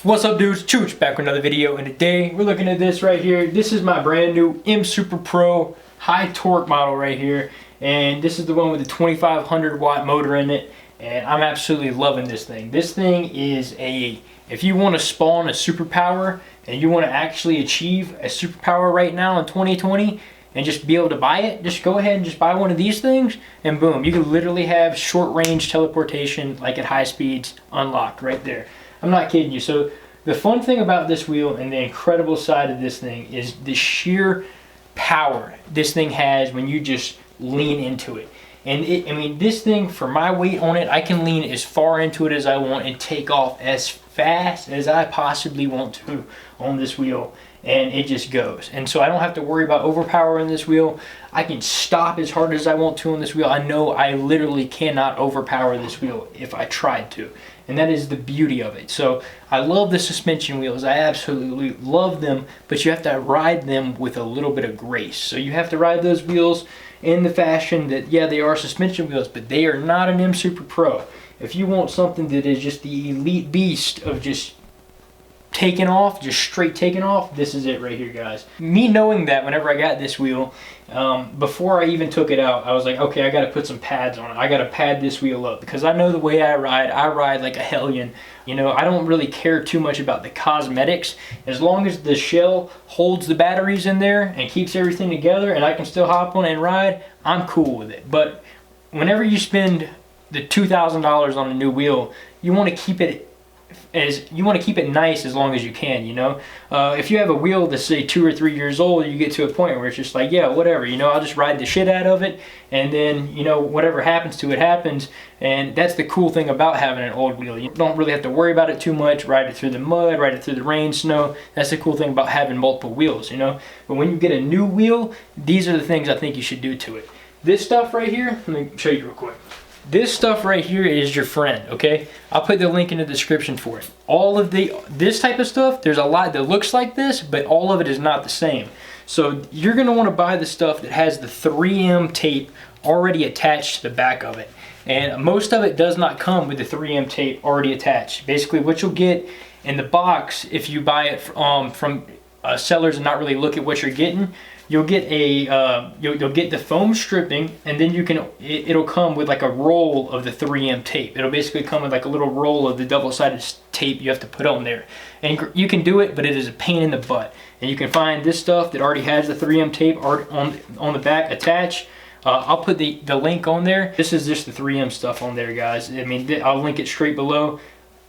What's up, dudes? Chooch back with another video, and today we're looking at this right here. This is my brand new Msuper Pro high torque model right here, and this is the one with the 2500 watt motor in it, and I'm absolutely loving this thing. This thing is if you want to spawn a superpower and you want to actually achieve a superpower right now in 2020 and just be able to buy it, just go ahead and just buy one of these things and boom, you can literally have short range teleportation like at high speeds unlocked right there. I'm not kidding you. So the fun thing about this wheel and the incredible side of this thing is the sheer power this thing has when you just lean into it. And I mean, this thing, for my weight on it, I can lean as far into it as I want and take off as fast as I possibly want to on this wheel, and it just goes. And so I don't have to worry about overpowering this wheel. I can stop as hard as I want to on this wheel. I know I literally cannot overpower this wheel if I tried to, and that is the beauty of it. So I love the suspension wheels. I absolutely love them, but you have to ride them with a little bit of grace. So you have to ride those wheels in the fashion that, yeah, they are suspension wheels, but they are not an Msuper Pro. If you want something that is just the elite beast of just taking off, just straight taking off, this is it right here, guys. Me knowing that whenever I got this wheel, before I even took it out, I was like, okay, I got to put some pads on it. I got to pad this wheel up because I know the way I ride like a hellion. You know, I don't really care too much about the cosmetics. As long as the shell holds the batteries in there and keeps everything together and I can still hop on and ride, I'm cool with it. But whenever you spend the $2,000 on a new wheel, you want to keep it nice as long as you can, you know. If you have a wheel that's say 2 or 3 years old, you get to a point where it's just like, yeah, whatever, you know, I'll just ride the shit out of it, and then, you know, whatever happens to it happens. And that's the cool thing about having an old wheel. You don't really have to worry about it too much. Ride it through the mud, ride it through the rain, snow. That's the cool thing about having multiple wheels, you know. But when you get a new wheel, these are the things I think you should do to it. This stuff right here, let me show you real quick. This stuff right here is your friend, okay? I'll put the link in the description for it. All of this type of stuff, there's a lot that looks like this, but all of it is not the same. So you're gonna wanna buy the stuff that has the 3M tape already attached to the back of it. And most of it does not come with the 3M tape already attached. Basically what you'll get in the box, if you buy it from sellers and not really look at what you're getting, you'll get you'll get the foam stripping, and then it'll come with like a roll of the 3M tape. It'll basically come with like a little roll of the double-sided tape you have to put on there. And you can do it, but it is a pain in the butt. And you can find this stuff that already has the 3M tape on the back attached. I'll put the link on there. This is just the 3M stuff on there, guys. I mean, I'll link it straight below.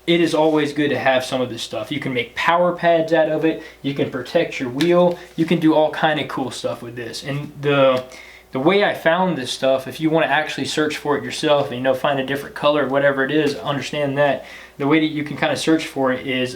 It is always good to have some of this stuff. You can make power pads out of it. You can protect your wheel. You can do all kind of cool stuff with this. And the way I found this stuff, if you want to actually search for it yourself and, you know, find a different color, whatever it is, understand that. The way that you can kind of search for it is,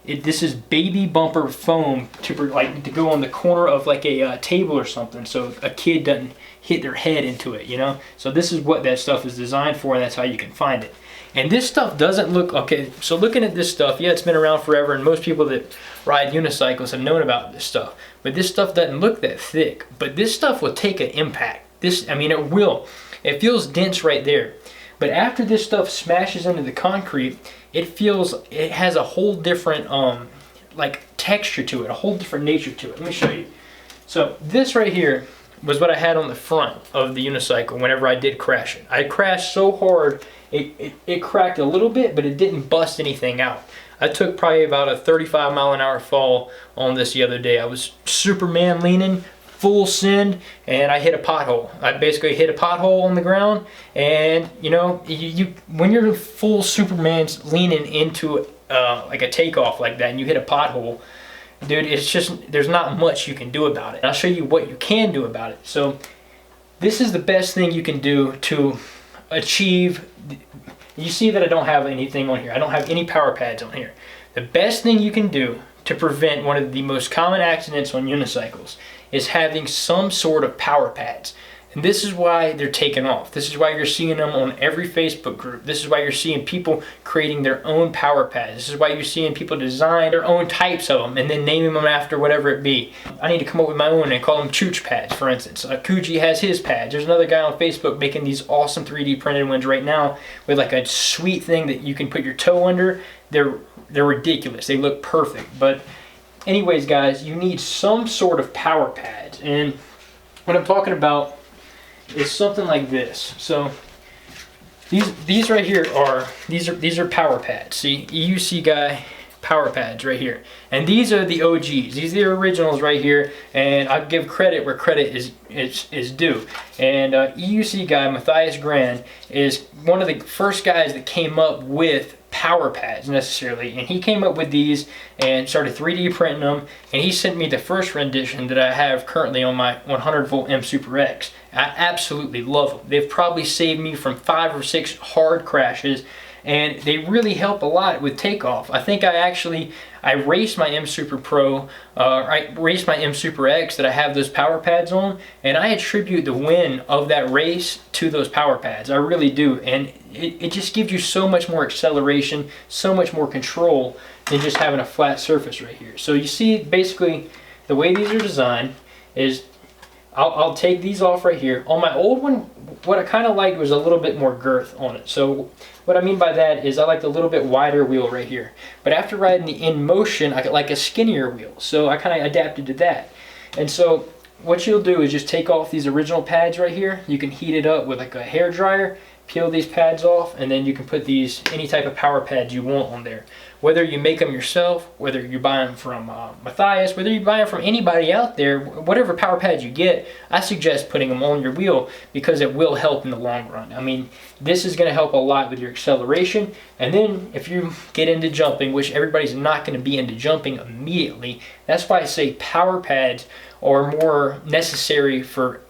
this is baby bumper foam to go on the corner of like a table or something, so a kid doesn't hit their head into it, you know. So this is what that stuff is designed for, and that's how you can find it. And this stuff doesn't look, okay, so looking at this stuff, yeah, it's been around forever, and most people that ride unicycles have known about this stuff. But this stuff doesn't look that thick. But this stuff will take an impact. I mean, it will. It feels dense right there. But after this stuff smashes into the concrete, it has a whole different, like, texture to it, a whole different nature to it. Let me show you. So this right here was what I had on the front of the unicycle whenever I did crash it. I crashed so hard, it cracked a little bit, but it didn't bust anything out. I took probably about a 35-mile-an-hour fall on this the other day. I was Superman leaning, full send, and I hit a pothole. I basically hit a pothole on the ground, and you know, when you're full Superman leaning into like a takeoff like that, and you hit a pothole, dude, it's just, there's not much you can do about it. And I'll show you what you can do about it. So this is the best thing you can do to achieve. You see that I don't have anything on here. I don't have any power pads on here. The best thing you can do to prevent one of the most common accidents on unicycles is having some sort of power pads. And this is why they're taking off. This is why you're seeing them on every Facebook group. This is why you're seeing people creating their own power pads. This is why you're seeing people design their own types of them and then naming them after whatever it be. I need to come up with my own and call them Chooch pads, for instance. Kuji has his pads. There's another guy on Facebook making these awesome 3D printed ones right now with like a sweet thing that you can put your toe under. They're ridiculous. They look perfect. But anyways, guys, you need some sort of power pads. And what I'm talking about is something like this. So these right here are these are power pads. See, EUC guy power pads right here, and these are the OGs. These are the originals right here, and I give credit where credit is due. And EUC guy Matthias Grand is one of the first guys that came up with power pads necessarily, and he came up with these and started 3D printing them, and he sent me the first rendition that I have currently on my 100 volt Msuper X. I absolutely love them. They've probably saved me from 5 or 6 hard crashes, and they really help a lot with takeoff. I think I raced my Msuper Pro, I raced my Msuper X that I have those power pads on, and I attribute the win of that race to those power pads. I really do, and it just gives you so much more acceleration, so much more control than just having a flat surface right here. So you see, basically, the way these are designed is I'll take these off right here. On my old one, what I kind of liked was a little bit more girth on it. So what I mean by that is I liked a little bit wider wheel right here. But after riding the In Motion, I like a skinnier wheel. So I kind of adapted to that. And so what you'll do is just take off these original pads right here. You can heat it up with like a hair dryer, peel these pads off, and then you can put these, any type of power pads you want on there. Whether you make them yourself, whether you buy them from Matthias, whether you buy them from anybody out there, whatever power pads you get, I suggest putting them on your wheel because it will help in the long run. I mean, this is going to help a lot with your acceleration. And then if you get into jumping, which everybody's not going to be into jumping immediately, that's why I say power pads are more necessary for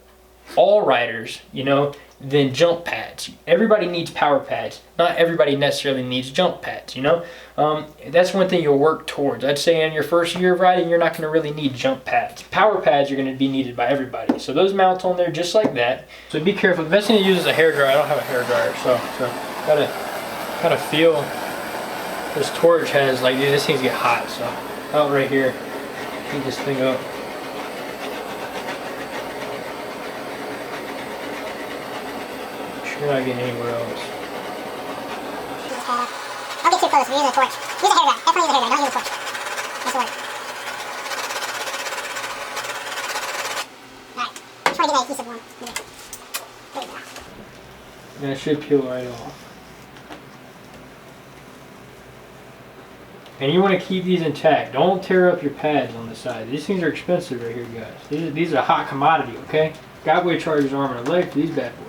all riders, you know, than jump pads. Everybody needs power pads. Not everybody necessarily needs jump pads, you know. That's one thing you'll work towards. I'd say in your first year of riding, you're not going to really need jump pads. Power pads are going to be needed by everybody. So those mount on there just like that. So be careful. The best thing to use is a hair dryer. I don't have a hair dryer, so gotta feel this torch has, like, dude, this thing's get hot. So out right here, heat this thing up. You're not getting anywhere else. Don't get too close. We're using a torch. Use a hair dryer. Definitely use a hair dryer. Don't use a torch. That's the word. Alright. Just want to get that adhesive warm. There you go. And it should peel right off. And you want to keep these intact. Don't tear up your pads on the side. These things are expensive right here, guys. These are a hot commodity, okay? Gotway charges arm and a leg for these bad boys.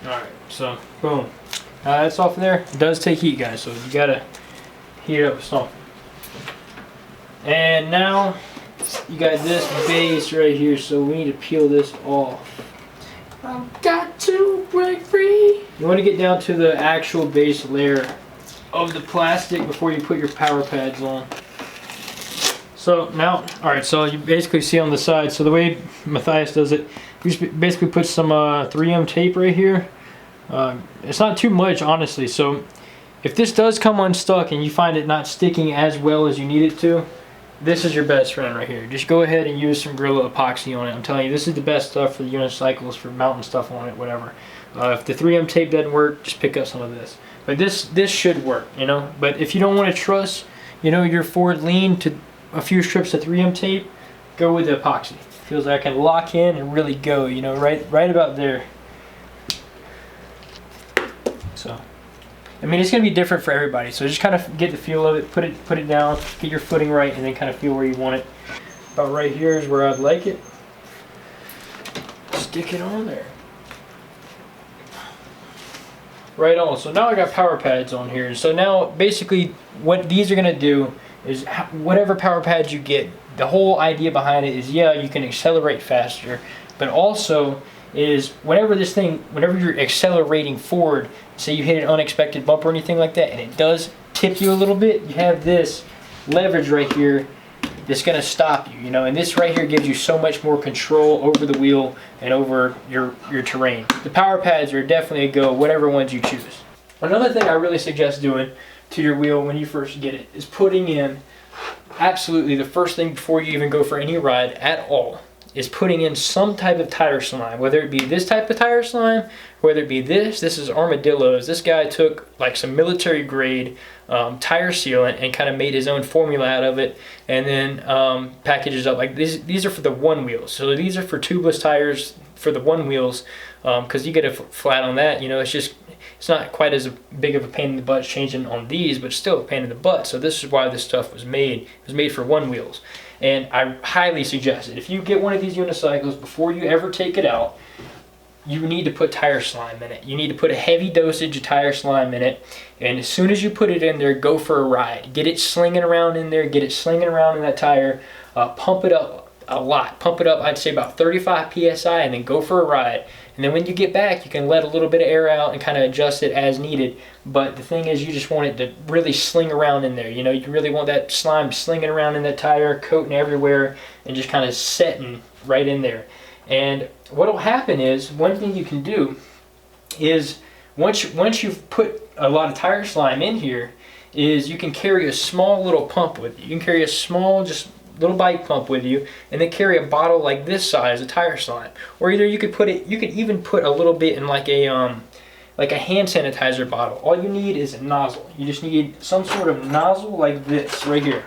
Alright, so boom. That's off there. It does take heat, guys, so you gotta heat it up with something. And now you got this base right here, so we need to peel this off. I've got to break free. You want to get down to the actual base layer of the plastic before you put your power pads on. So now, alright, so you basically see on the side, so the way Matthias does it, you just basically put some 3M tape right here. It's not too much, honestly, so if this does come unstuck and you find it not sticking as well as you need it to, this is your best friend right here. Just go ahead and use some Gorilla epoxy on it. I'm telling you, this is the best stuff for the unicycles, for mounting stuff on it, whatever. If the 3M tape doesn't work, just pick up some of this. But this should work, you know. But if you don't want to trust, you know, your forward lean to a few strips of 3M tape, go with the epoxy. Feels like I can lock in and really go, you know, right about there. So, I mean, it's gonna be different for everybody. So just kind of get the feel of it, put it down, get your footing right, and then kind of feel where you want it. About right here is where I'd like it. Stick it on there. Right on. So now I got power pads on here. So now basically what these are gonna do is whatever power pads you get, the whole idea behind it is, yeah, you can accelerate faster, but also is whenever you're accelerating forward, say you hit an unexpected bump or anything like that, and it does tip you a little bit, you have this leverage right here that's going to stop you, you know, and this right here gives you so much more control over the wheel and over your terrain. The power pads are definitely a go, whatever ones you choose. Another thing I really suggest doing to your wheel when you first get it is putting in, absolutely the first thing before you even go for any ride at all, is putting in some type of tire slime, whether it be this type of tire slime, whether it be this is Armadillo's. This guy took like some military grade tire sealant and kind of made his own formula out of it, and then packages up like these are for the one wheels. So these are for tubeless tires for the one wheels, because you get a flat on that, you know, it's not quite as big of a pain in the butt changing on these, but still a pain in the butt. So this is why this stuff was made. It was made for one wheels. And I highly suggest it. If you get one of these unicycles, before you ever take it out, you need to put tire slime in it. You need to put a heavy dosage of tire slime in it. And as soon as you put it in there, go for a ride. Get it slinging around in there. Get it slinging around in that tire. Pump it up a lot. Pump it up, I'd say about 35 PSI, and then go for a ride. And then when you get back, you can let a little bit of air out and kind of adjust it as needed. But the thing is, you just want it to really sling around in there. You know, you really want that slime slinging around in that tire, coating everywhere, and just kind of setting right in there. And what will happen is, one thing you can do is, once you've put a lot of tire slime in here, is you can carry a small little pump with you. You can carry a small, just little bike pump with you, and then carry a bottle like this size of tire slime. Or either you could even put a little bit in like a hand sanitizer bottle. All you need is a nozzle. You just need some sort of nozzle like this right here.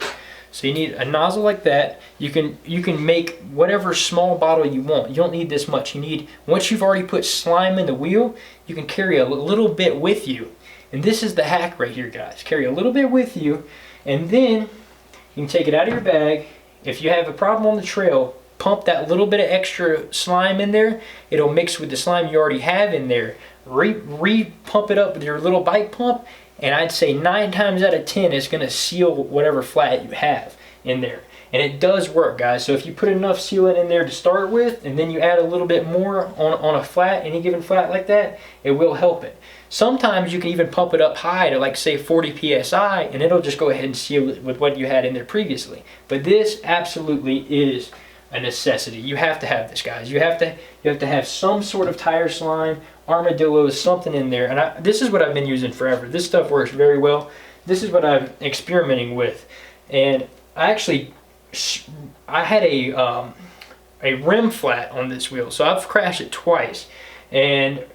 So you need a nozzle like that. You can make whatever small bottle you want. You don't need this much. You need, once you've already put slime in the wheel, you can carry a little bit with you. And this is the hack right here, guys. Carry a little bit with you, and then you can take it out of your bag. If you have a problem on the trail, pump that little bit of extra slime in there. It'll mix with the slime you already have in there. Re-pump it up with your little bike pump, and I'd say 9 times out of 10 it's going to seal whatever flat you have in there. And it does work, guys. So if you put enough sealant in there to start with, and then you add a little bit more on a flat, any given flat like that, it will help it. Sometimes you can even pump it up high to like say 40 PSI, and it'll just go ahead and seal it with what you had in there previously. But this absolutely is a necessity. You have to have this, guys. You have to have some sort of tire slime, Armadillos, something in there. And this is what I've been using forever. This stuff works very well. This is what I'm experimenting with. And I had a rim flat on this wheel, so I've crashed it twice. And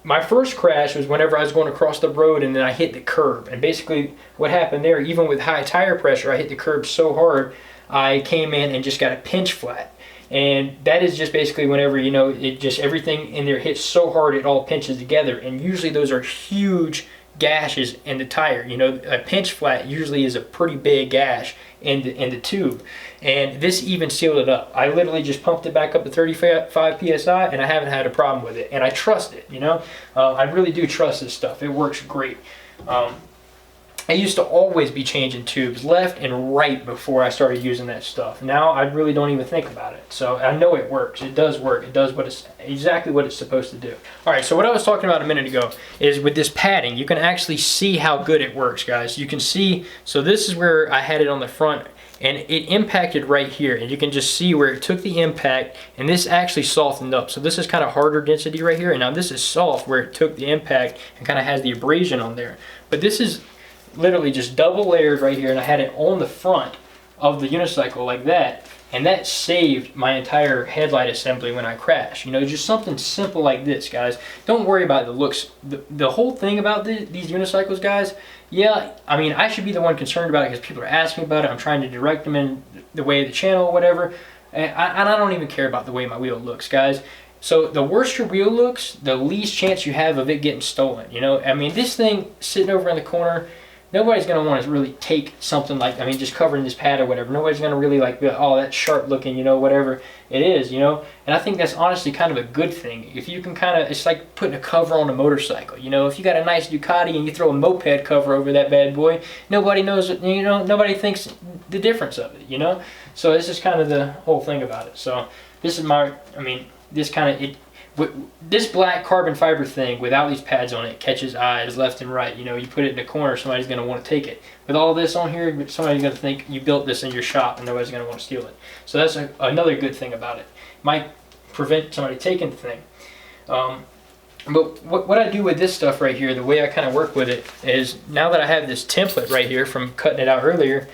my first crash was whenever I was going across the road, and then I hit the curb. And basically what happened there, even with high tire pressure, I hit the curb so hard I came in and just got a pinch flat. And that is just basically whenever, you know, it just, everything in there hits so hard it all pinches together. And usually those are huge gashes in the tire. You know, a pinch flat usually is a pretty big gash in the tube, and this even sealed it up. I literally just pumped it back up to 35 PSI, and I haven't had a problem with it, and I trust it. You know, I really do trust this stuff. It works great. I used to always be changing tubes left and right before I started using that stuff. Now I really don't even think about it. So I know it works. It does work. It does exactly what it's supposed to do. All right, so what I was talking about a minute ago is with this padding, you can actually see how good it works, guys. You can see, so this is where I had it on the front, and it impacted right here, and you can just see where it took the impact, and this actually softened up. So this is kind of harder density right here, and now this is soft where it took the impact and kind of has the abrasion on there. But this is literally just double layered right here, and I had it on the front of the unicycle like that, and that saved my entire headlight assembly when I crashed. You know, just something simple like this, guys. Don't worry about the looks. The whole thing about these unicycles, guys, yeah, I mean, I should be the one concerned about it because people are asking about it. I'm trying to direct them in the way of the channel or whatever, and I don't even care about the way my wheel looks, guys. So the worse your wheel looks, the least chance you have of it getting stolen. You know, I mean, this thing sitting over in the corner, nobody's going to want to really take something like, I mean, just covering this pad or whatever. Nobody's going to really like, oh, that's sharp looking, you know, whatever it is, you know. And I think that's honestly kind of a good thing. If you can kind of, it's like putting a cover on a motorcycle, you know. If you got a nice Ducati and you throw a moped cover over that bad boy, nobody knows, you know, nobody thinks the difference of it, you know. So this is kind of the whole thing about it. So this is my, I mean, this kind of, This black carbon fiber thing without these pads on it catches eyes left and right. You know, you put it in a corner, somebody's going to want to take it. With all this on here, somebody's going to think you built this in your shop and nobody's going to want to steal it. So that's another good thing about it. Might prevent somebody taking the thing. But what I do with this stuff right here, the way I kind of work with it is, now that I have this template right here from cutting it out earlier,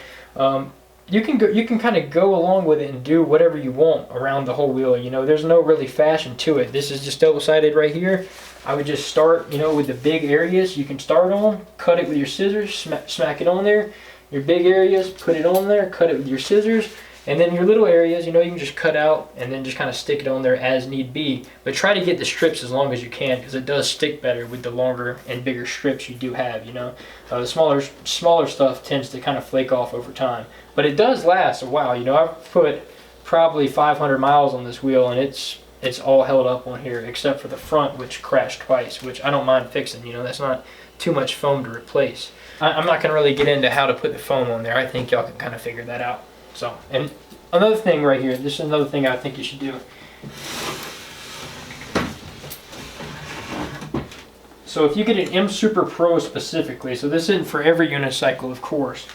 you can kind of go along with it and do whatever you want around the whole wheel. You know, there's no really fashion to it. This is just double-sided right here. I would just start, you know, with the big areas you can start on, cut it with your scissors, smack it on there. Your big areas, put it on there, cut it with your scissors. And then your little areas, you know, you can just cut out and then just kind of stick it on there as need be. But try to get the strips as long as you can, because it does stick better with the longer and bigger strips you do have, you know. The smaller stuff tends to kind of flake off over time. But it does last a while. You know, I've put probably 500 miles on this wheel, and it's all held up on here except for the front, which crashed twice, which I don't mind fixing. You know, that's not too much foam to replace. I'm not going to really get into how to put the foam on there. I think y'all can kind of figure that out. So, and another thing right here, this is another thing I think you should do. So if you get an Msuper Pro specifically, so this isn't for every unicycle, of course,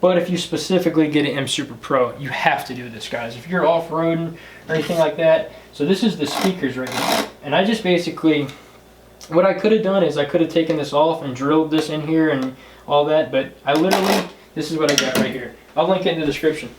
but if you specifically get an Msuper Pro, you have to do this, guys. If you're off-roading or anything like that, so this is the speakers right here. And I just basically, what I could have done is I could have taken this off and drilled this in here and all that, but I literally, this is what I got right here. I'll link it in the description.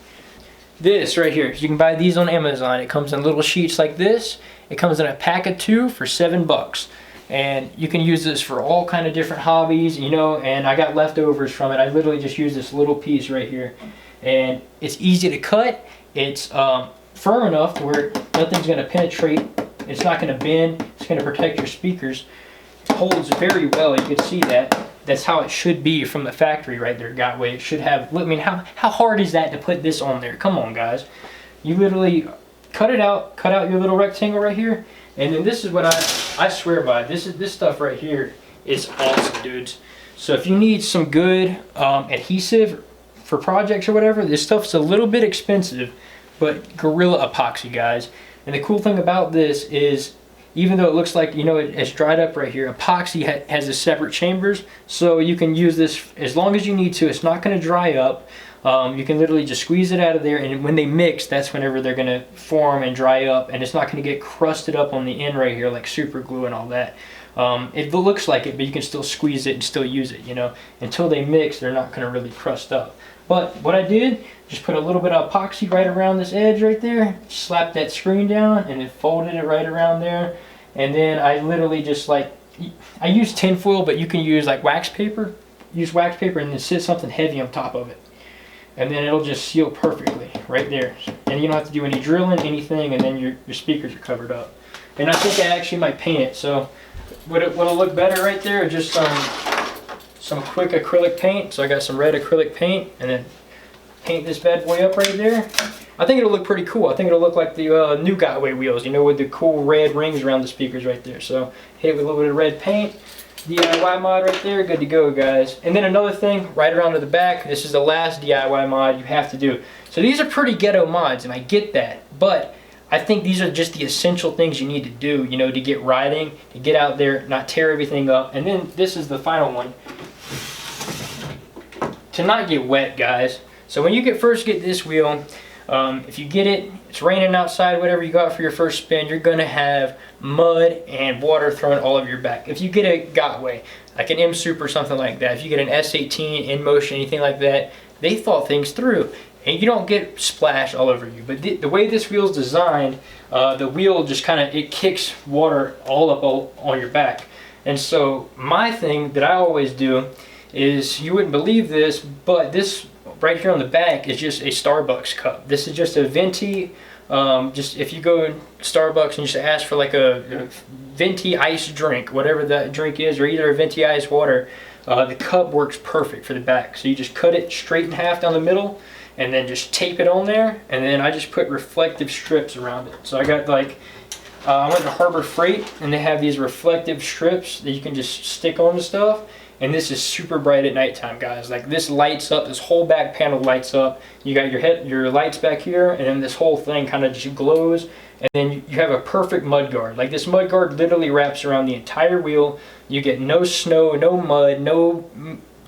This right here, you can buy these on Amazon. It comes in little sheets like this. It comes in a pack of 2 for $7. And you can use this for all kind of different hobbies, you know, and I got leftovers from it. I literally just used this little piece right here. And it's easy to cut. It's firm enough to where nothing's going to penetrate. It's not going to bend. It's going to protect your speakers. It holds very well. You can see that. That's how it should be from the factory right there, Gotway. It should have, I mean, how hard is that to put this on there? Come on, guys. You literally cut it out, cut out your little rectangle right here, and then this is what I swear by. This stuff right here is awesome, dudes. So if you need some good adhesive for projects or whatever, this stuff's a little bit expensive, but Gorilla Epoxy, guys. And the cool thing about this is, even though it looks like, you know, it's dried up right here, epoxy has a separate chambers, so you can use this as long as you need to. It's not going to dry up. You can literally just squeeze it out of there, and when they mix, that's whenever they're going to form and dry up, and it's not going to get crusted up on the end right here like super glue and all that. It looks like it, but you can still squeeze it and still use it, you know. Until they mix, they're not going to really crust up. But what I did, just put a little bit of epoxy right around this edge right there, slapped that screen down, and then folded it right around there. And then I literally just I use tinfoil, but you can use like wax paper. Use wax paper and then sit something heavy on top of it. And then it'll just seal perfectly right there. And you don't have to do any drilling, anything, and then your speakers are covered up. And I think I actually might paint it. So what'll look better right there is just some quick acrylic paint. So I got some red acrylic paint, and then paint this bad boy up right there. I think it'll look pretty cool. I think it'll look like the new Gotway wheels, you know, with the cool red rings around the speakers right there. So hit it with a little bit of red paint. DIY mod right there, good to go, guys. And then another thing, right around to the back, this is the last DIY mod you have to do. So these are pretty ghetto mods, and I get that, but I think these are just the essential things you need to do, you know, to get riding, to get out there, not tear everything up. And then this is the final one. To not get wet, guys. So when you first get this wheel, if you get it, it's raining outside, whatever you go out for your first spin, you're going to have mud and water thrown all over your back. If you get a Gotway, like an Msuper or something like that, if you get an S18, In Motion, anything like that, they thought things through. And you don't get splash all over you. But the way this wheel's designed, the wheel just kind of, it kicks water all up on your back. And so my thing that I always do is, you wouldn't believe this, but this right here on the back is just a Starbucks cup. This is just a venti, just if you go in Starbucks and just ask for like a venti iced drink, whatever that drink is, or either a venti iced water, the cup works perfect for the back. So you just cut it straight in half down the middle, and then just tape it on there, and then I just put reflective strips around it. So I got like, I went to Harbor Freight, and they have these reflective strips that you can just stick on the stuff. and this is super bright at nighttime, guys. Like, this lights up, this whole back panel lights up. You got your lights back here, and then this whole thing kind of just glows, and then you have a perfect mud guard. Like, this mud guard literally wraps around the entire wheel. You get no snow, no mud, no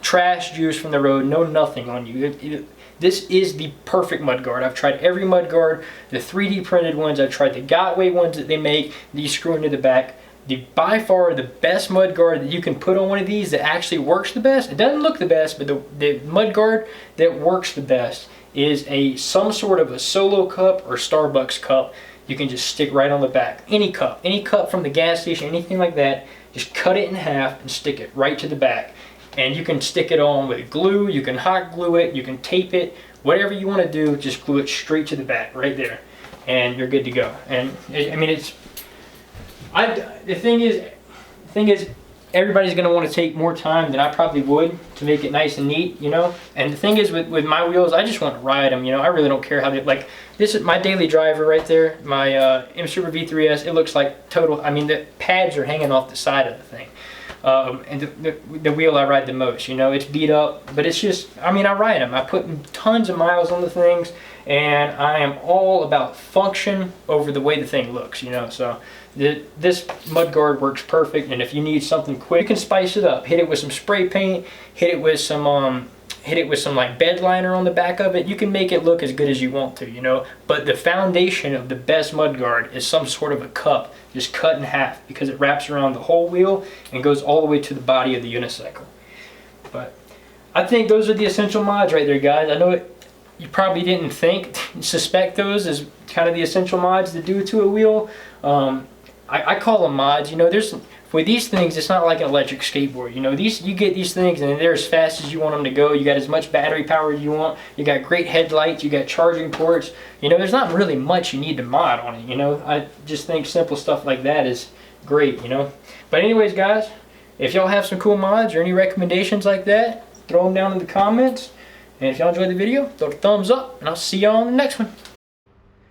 trash juice from the road, no nothing on you. This is the perfect mud guard. I've tried every mud guard, the 3D printed ones. I've tried the Gotway ones that they make, that you screw into the back. By far the best mud guard that you can put on one of these that actually works the best. It doesn't look the best, but the mud guard that works the best is some sort of a Solo cup or Starbucks cup. You can just stick right on the back. Any cup from the gas station, anything like that. Just cut it in half and stick it right to the back. And you can stick it on with glue, you can hot glue it, you can tape it, whatever you want to do, just glue it straight to the back right there, and you're good to go. And I mean, the thing is, everybody's going to want to take more time than I probably would to make it nice and neat, you know. And the thing is, with my wheels, I just want to ride them, you know. I really don't care how they, like, this is my daily driver right there, my Msuper V3S. It looks like total, I mean, the pads are hanging off the side of the thing. And the wheel I ride the most, you know. It's beat up, but it's just, I mean, I ride them. I put tons of miles on the things, and I am all about function over the way the thing looks, you know. So this mud guard works perfect, and if you need something quick, you can spice it up. Hit it with some spray paint, hit it with some like bed liner on the back of it. You can make it look as good as you want to, you know. But the foundation of the best mud guard is some sort of a cup just cut in half, because it wraps around the whole wheel and goes all the way to the body of the unicycle. But I think those are the essential mods right there, guys. I know you probably didn't suspect those as kind of the essential mods to do to a wheel. I call them mods, you know. With these things, it's not like an electric skateboard, you know. You get these things and they're as fast as you want them to go. You got as much battery power as you want. You got great headlights. You got charging ports. You know, there's not really much you need to mod on it, you know. I just think simple stuff like that is great, you know. But anyways, guys, if y'all have some cool mods or any recommendations like that, throw them down in the comments. And if y'all enjoyed the video, throw a thumbs up, and I'll see y'all in the next one.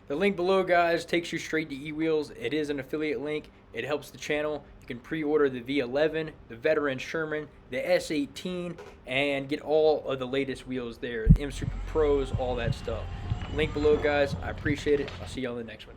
The link below, guys, takes you straight to eWheels. It is an affiliate link. It helps the channel. You can pre-order the V11, the Veteran Sherman, the S18, and get all of the latest wheels there. The Msuper Pros, all that stuff. Link below, guys. I appreciate it. I'll see y'all in the next one.